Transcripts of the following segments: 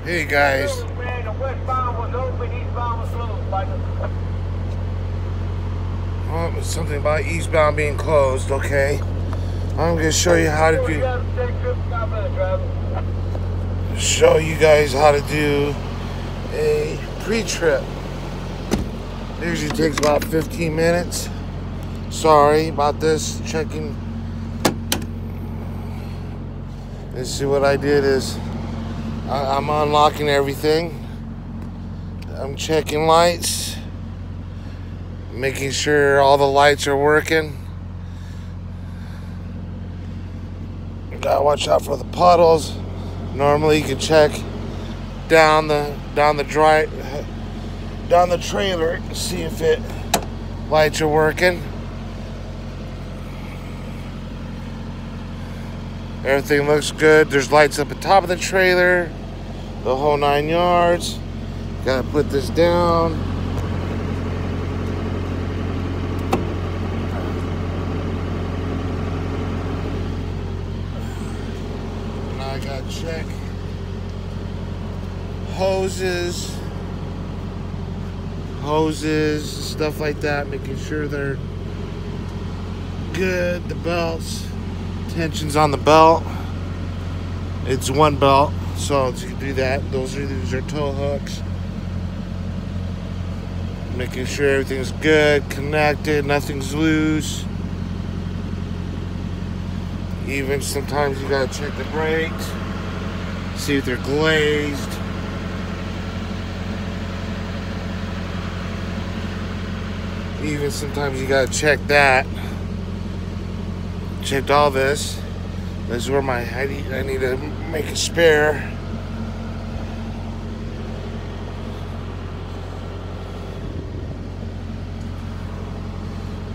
Hey guys. Man, the westbound was open, eastbound was closed. Oh, something about eastbound being closed. Okay. I'm gonna show you how to do. Show you guys how to do a pre-trip. It usually takes about 15 minutes. Sorry about this. Checking. Let's see what I did is I'm unlocking everything. I'm checking lights, making sure all the lights are working. Gotta watch out for the puddles. Normally you can check down the trailer to see if lights are working. Everything looks good. There's lights up at the top of the trailer, the whole 9 yards. Gotta put this down. Now I gotta check hoses, stuff like that, making sure they're good. The belts, tensions on the belt. It's one belt, so you can do that. These are tow hooks. Making sure everything's good, connected, nothing's loose. Even sometimes you gotta check the brakes, see if they're glazed. Even sometimes you gotta check that. Checked all this. This is where I need to make a spare.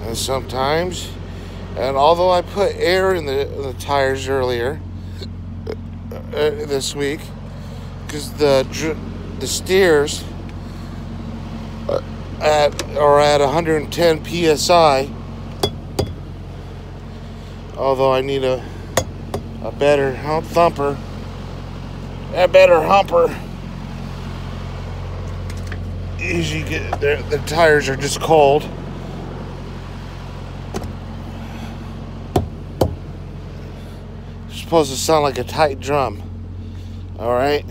And sometimes, and although I put air in the tires earlier this week, because the steers are at 110 psi. Although I need a better thumper, a better humper. Usually the tires are just cold. It's supposed to sound like a tight drum. All right.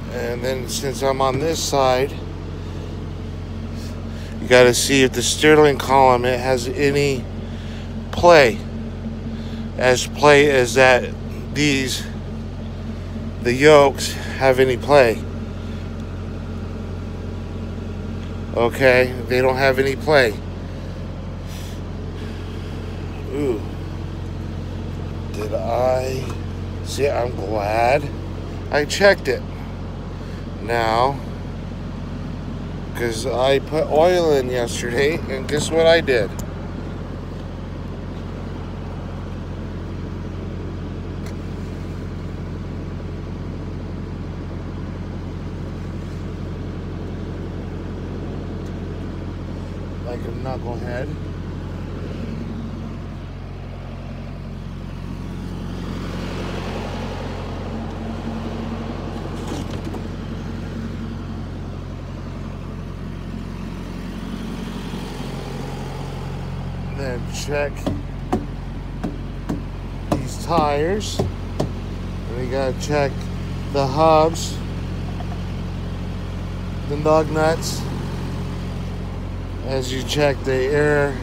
And then since I'm on this side, you got to see if the steering column has any play. As play as that the yokes have any play. Okay, they don't have any play. Ooh. Did I see? I'm glad I checked it. Now, because I put oil in yesterday, and guess what I did? Like a knucklehead. Then check these tires. And we gotta check the hubs, the lug nuts, as you check the air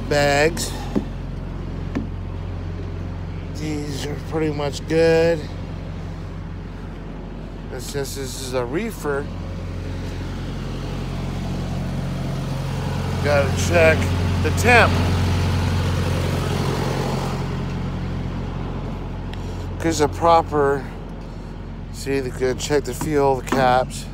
bags. These are pretty much good. And since this is a reefer, gotta check the temp. Because a proper, see, they could check the fuel, the caps.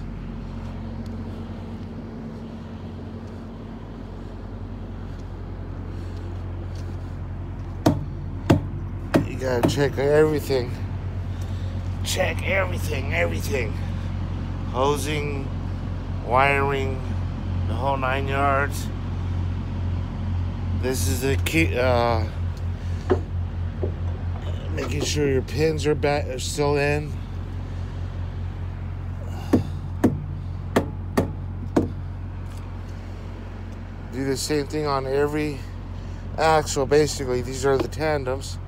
You gotta check everything. Check everything. Hosing, wiring, the whole 9 yards. This is the key, making sure your pins are still in. Do the same thing on every axle. Basically, these are the tandems.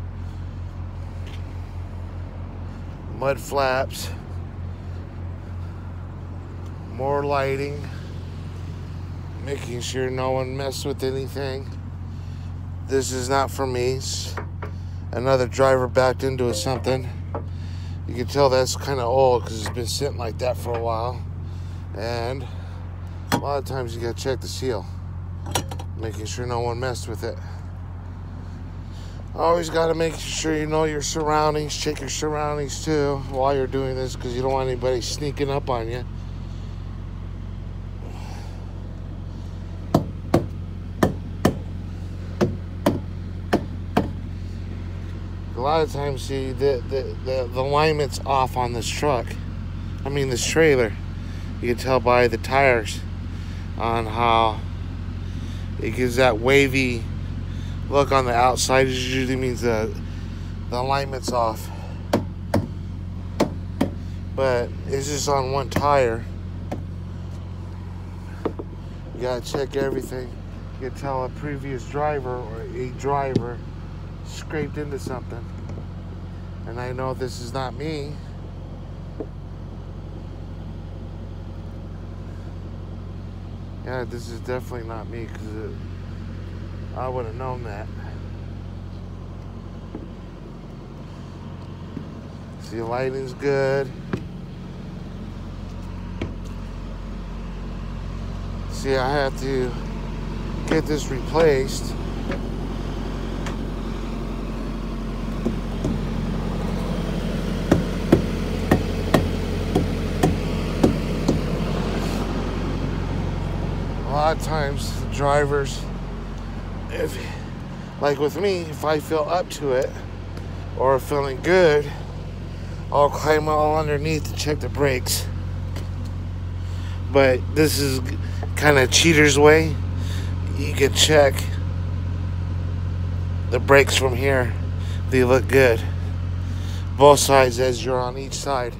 Mud flaps. More lighting. Making sure no one messed with anything. This is not for me. Another driver backed into something. You can tell that's kind of old because it's been sitting like that for a while. And a lot of times you gotta check the seal, making sure no one messed with it. Always gotta make sure you know your surroundings. Check your surroundings too while you're doing this, because you don't want anybody sneaking up on you. A lot of times, see, the alignment's off on this truck. I mean, this trailer. You can tell by the tires on how it gives that wavy look on the outside. It usually means the alignment's off. But it's just on one tire. You gotta check everything. You can tell a previous driver or a driver scraped into something. And I know this is not me. Yeah, this is definitely not me, because I would have known that. See, the lighting's good. See, I have to get this replaced. A lot of times, the drivers, like with me, if I feel up to it or feeling good, I'll climb all underneath to check the brakes. But this is kind of cheater's way. You can check the brakes from here. They look good. Both sides as you're on each side.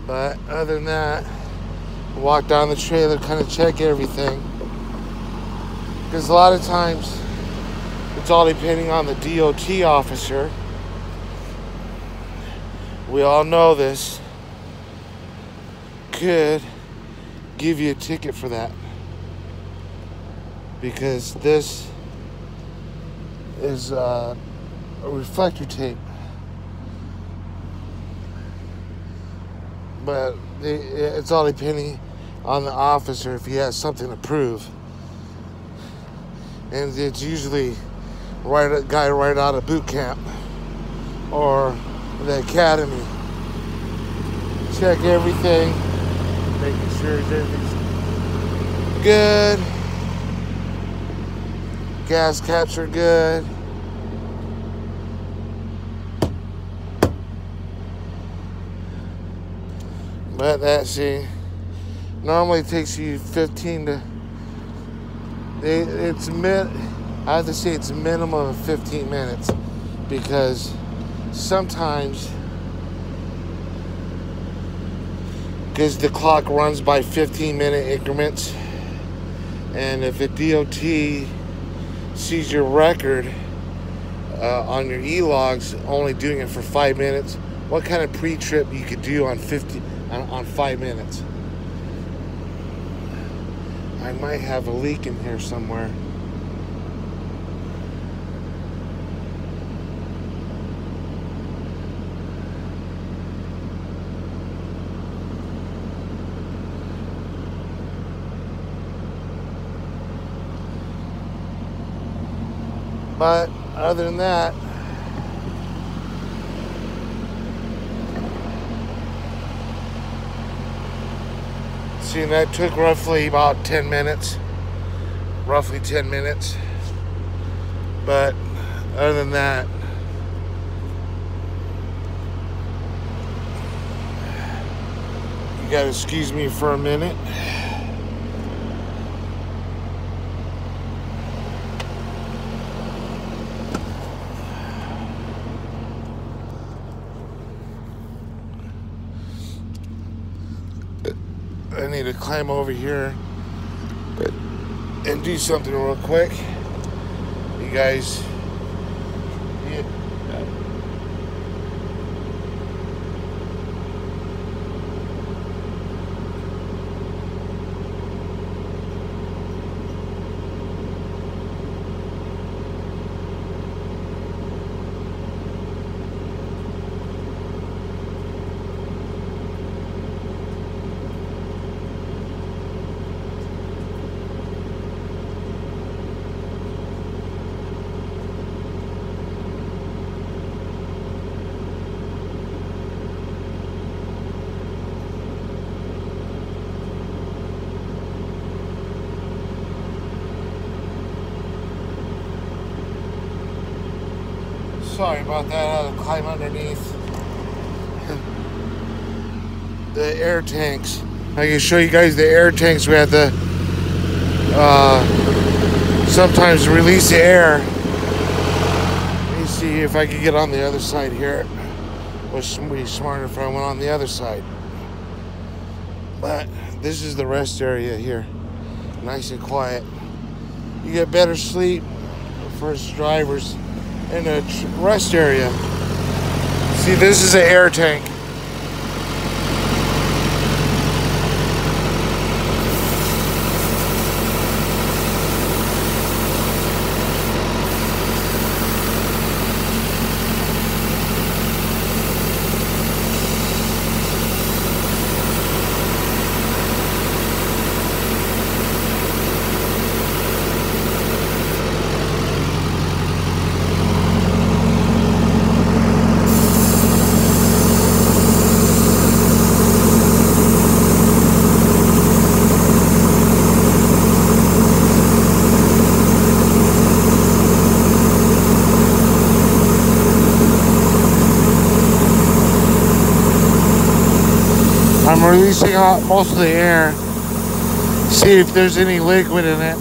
But other than that, walk down the trailer, kind of check everything. Because a lot of times, it's all depending on the DOT officer. We all know this. Could give you a ticket for that. Because this is a reflector tape. But it's all depending on the officer if he has something to prove. And it's usually a guy right out of boot camp or the academy. Check everything, making sure everything's good. Gas caps are good. But normally takes you 15 to, I have to say it's a minimum of 15 minutes, because sometimes, because the clock runs by 15-minute increments, and if the DOT sees your record on your e-logs only doing it for 5 minutes, what kind of pre-trip you could do on 5 minutes? I might have a leak in here somewhere. But other than that, see, that took roughly about 10 minutes. Roughly 10 minutes. But other than that, You gotta excuse me for a minute. I need to climb over here and do something real quick. You guys, yeah. Sorry about that. I had to climb underneath the air tanks. I can show you guys the air tanks. We have to sometimes release the air. Let me see if I can get on the other side here. Which would be smarter if I went on the other side. But this is the rest area here. Nice and quiet. You get better sleep for us drivers in a rest area. See, this is an air tank. I'm releasing out most of the air. See if there's any liquid in it.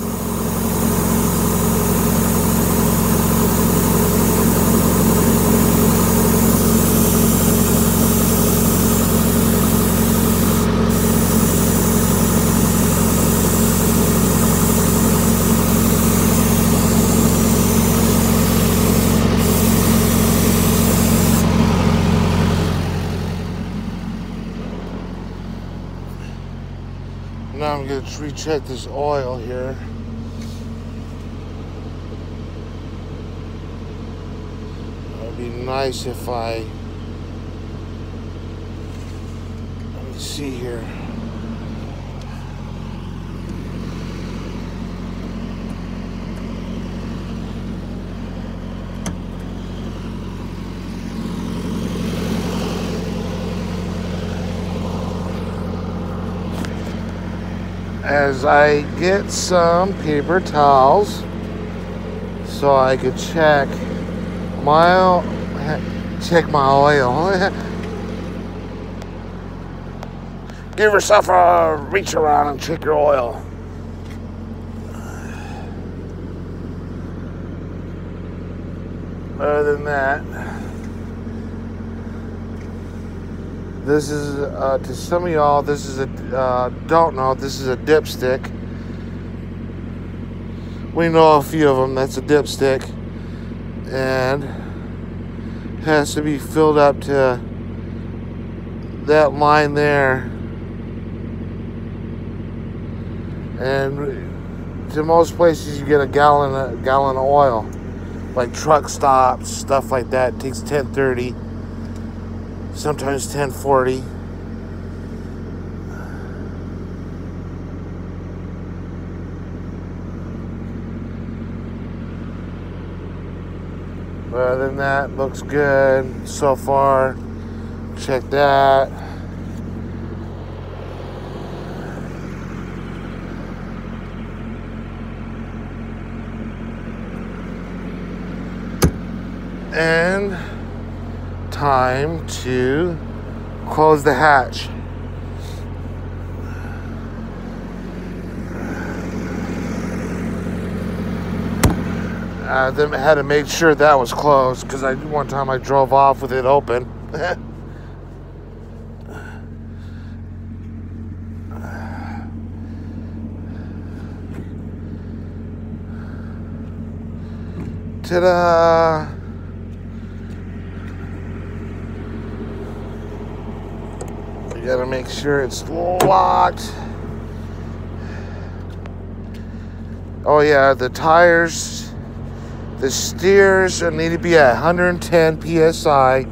Now I'm going to recheck this oil here. It would be nice if let me see here. As I get some paper towels so I could check my oil. Give yourself a reach around and check your oil. Other than that, this is, to some of y'all, this is don't know, this is a dipstick. We know a few of them, that's a dipstick. And has to be filled up to that line there. And to most places you get a gallon of oil. Like truck stops, stuff like that, it takes 1030. Sometimes 1040. But other than that, looks good so far. Check that. And time to close the hatch. then I had to make sure that was closed because one time I drove off with it open. Ta-da! You gotta make sure it's locked. Oh yeah, the tires, the steers need to be at 110 psi,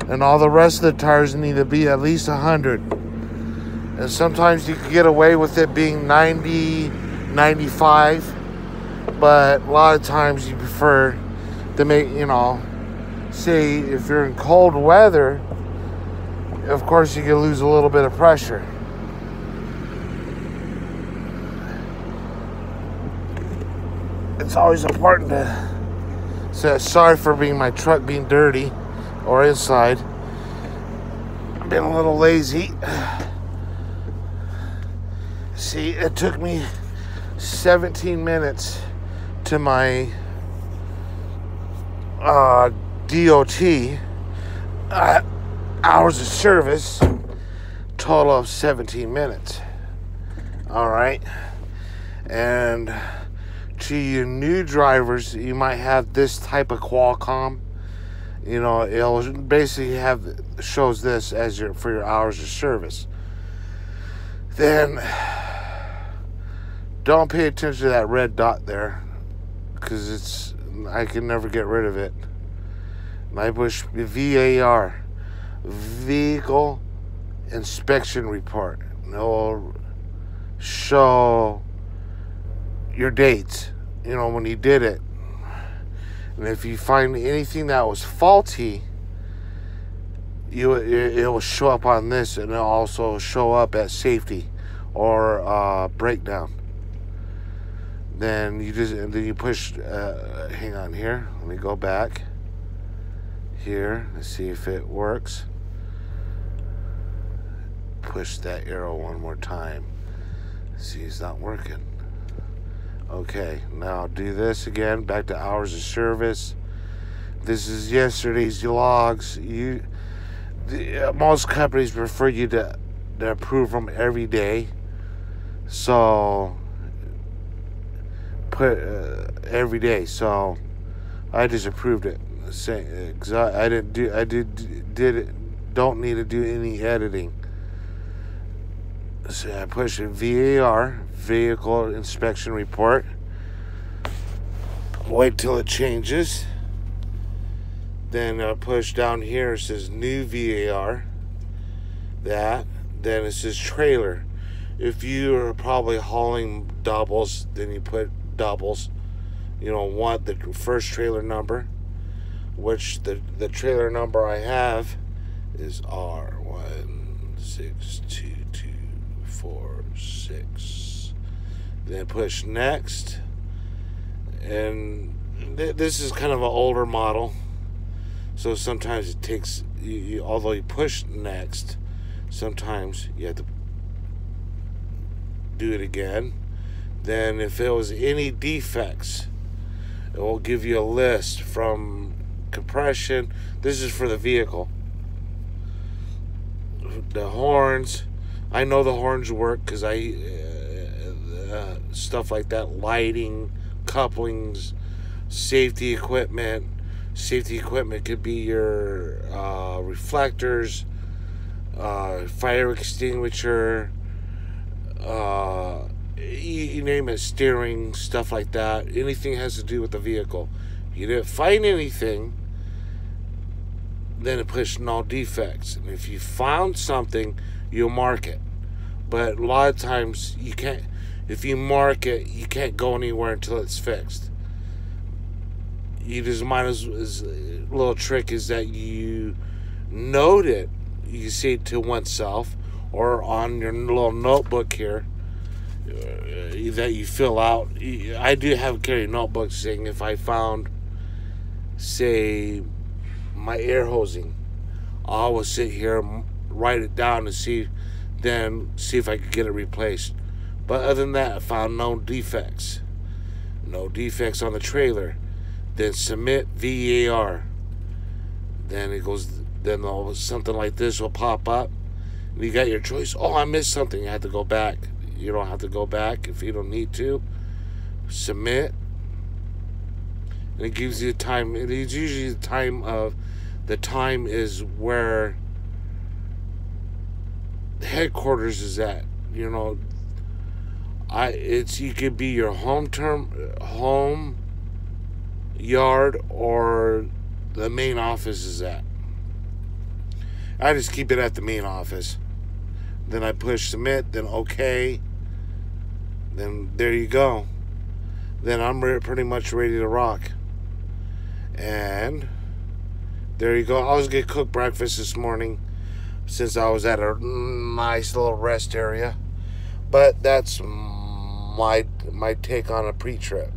and all the rest of the tires need to be at least 100. And sometimes you can get away with it being 90, 95. But a lot of times you prefer to make, say if you're in cold weather, of course you can lose a little bit of pressure. It's always important to say sorry for my truck being dirty or inside. I've been a little lazy. See, it took me 17 minutes to my DOT hours of service, total of 17 minutes. All right, and to you new drivers, you might have this type of Qualcomm. It'll basically shows this as for your hours of service. Then don't pay attention to that red dot there, because I can never get rid of it. I push VAR, Vehicle Inspection Report. It'll show your dates, when you did it. And if you find anything that was faulty, it will show up on this, and it'll also show up at safety or breakdown. Then you push, hang on here, let me go back here, let's see if it works. Push that arrow one more time. See, it's not working. Okay, now do this again, back to hours of service. This is yesterday's logs. Most companies prefer you to approve them every day. So put every day. So I just approved it. Don't need to do any editing. So I push a VAR, Vehicle Inspection Report. Wait till it changes. Then push down here, it says new VAR. Then it says trailer. If you are probably hauling doubles, then you put doubles. You don't want the first trailer number, which the trailer number I have is R1622446. Then push next. And this is kind of an older model, so sometimes it takes although you push next, sometimes you have to do it again. Then if there was any defects, it will give you a list from compression. This is for the vehicle. The horns, I know the horns work because stuff like that, lighting, couplings, safety equipment. Safety equipment could be your reflectors, fire extinguisher, you name it, steering, stuff like that. Anything has to do with the vehicle. If you didn't find anything, then it pushed no defects. And if you found something, you'll mark it. But a lot of times you can't. If you mark it, you can't go anywhere until it's fixed. You just might as a little trick is that you note it. You say it to oneself or on your little notebook here that you fill out. I do have carry notebooks saying if I found, say, my air hosing, I always sit here and write it down and see if I could get it replaced. But other than that, I found no defects. No defects on the trailer. then submit VAR. Then it goes. Then something like this will pop up. And you got your choice. Oh, I missed something. You have to go back. You don't have to go back if you don't need to. Submit. And it gives you time. It is usually the time of. The time is where the headquarters is at. You know. You could be your home yard, or the main office is at. I just keep it at the main office. Then I push submit, then okay. Then there you go. Then I'm pretty much ready to rock. And there you go. I was going to cook breakfast this morning since I was at a nice little rest area. But that's my take on a pre-trip.